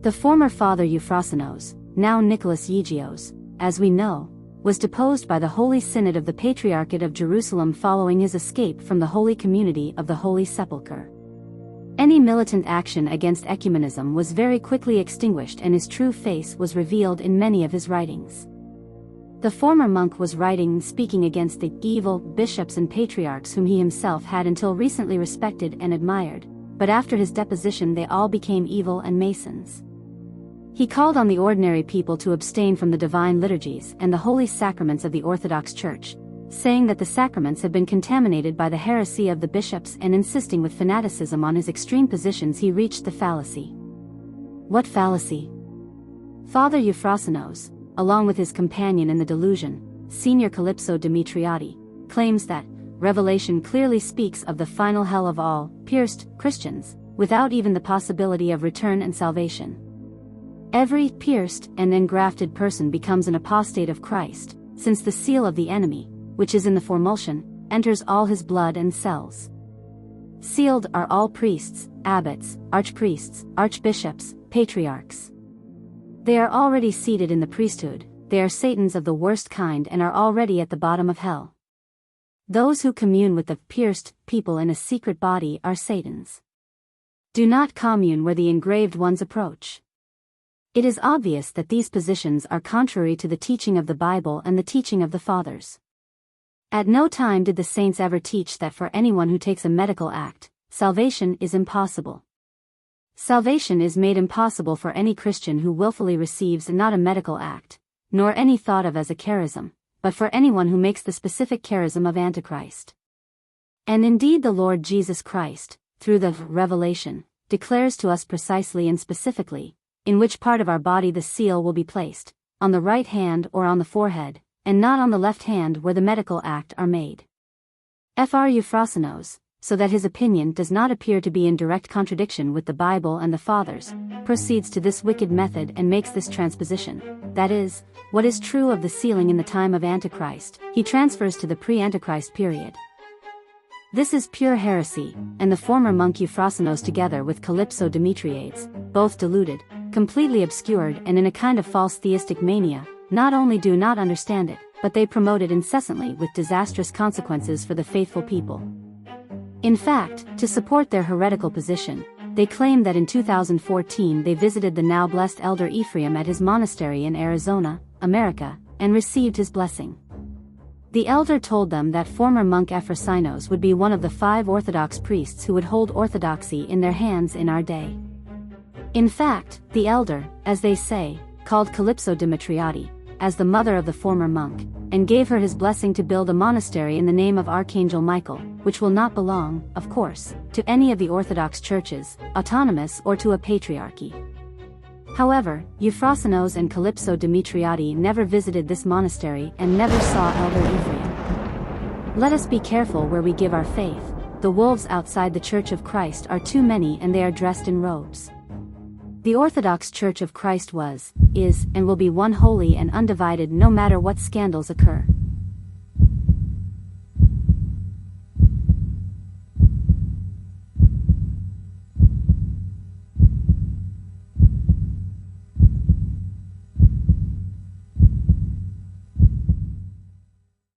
The former father Eufrosinos, now Nicholas Yegios, as we know, was deposed by the Holy Synod of the Patriarchate of Jerusalem following his escape from the Holy Community of the Holy Sepulchre. Any militant action against ecumenism was very quickly extinguished and his true face was revealed in many of his writings. The former monk was writing and speaking against the evil bishops and patriarchs whom he himself had until recently respected and admired, but after his deposition they all became evil and masons. He called on the ordinary people to abstain from the divine liturgies and the holy sacraments of the Orthodox Church, saying that the sacraments had been contaminated by the heresy of the bishops, and insisting with fanaticism on his extreme positions he reached the fallacy. What fallacy? Father Eufrosinos, along with his companion in the delusion, Senior Kalυψώ Δημητριάδη, claims that Revelation clearly speaks of the final hell of all pierced Christians, without even the possibility of return and salvation. Every pierced and engrafted person becomes an apostate of Christ, since the seal of the enemy, which is in the formulsion, enters all his blood and cells. Sealed are all priests, abbots, archpriests, archbishops, patriarchs. They are already seated in the priesthood, they are Satans of the worst kind and are already at the bottom of hell. Those who commune with the pierced people in a secret body are Satans. Do not commune where the engraved ones approach. It is obvious that these positions are contrary to the teaching of the Bible and the teaching of the Fathers. At no time did the saints ever teach that for anyone who takes a medical act, salvation is impossible. Salvation is made impossible for any Christian who willfully receives not a medical act, nor any thought of as a charism, but for anyone who makes the specific charism of Antichrist. And indeed the Lord Jesus Christ, through the revelation, declares to us precisely and specifically, in which part of our body the seal will be placed, on the right hand or on the forehead, and not on the left hand where the medical act are made. Fr. Eufrosinos, so that his opinion does not appear to be in direct contradiction with the Bible and the Fathers, proceeds to this wicked method and makes this transposition, that is, what is true of the sealing in the time of Antichrist, he transfers to the pre-Antichrist period. This is pure heresy, and the former monk Eufrosinos together with Kalυψώ Δημητριάδη, both deluded, completely obscured and in a kind of false theistic mania, not only do not understand it, but they promote it incessantly with disastrous consequences for the faithful people. In fact, to support their heretical position, they claim that in 2014 they visited the now blessed elder Ephraim at his monastery in Arizona, America, and received his blessing. The elder told them that former monk Ευφρόσυνος would be one of the 5 Orthodox priests who would hold orthodoxy in their hands in our day. In fact, the elder, as they say, called Καλυψώ Δημητριάδη, as the mother of the former monk, and gave her his blessing to build a monastery in the name of Archangel Michael, which will not belong, of course, to any of the Orthodox churches, autonomous or to a patriarchy. However, Eufrosinos and Καλυψώ Δημητριάδη never visited this monastery and never saw Elder Ephraim. Let us be careful where we give our faith. The wolves outside the Church of Christ are too many and they are dressed in robes. The Orthodox Church of Christ was, is, and will be one holy and undivided no matter what scandals occur.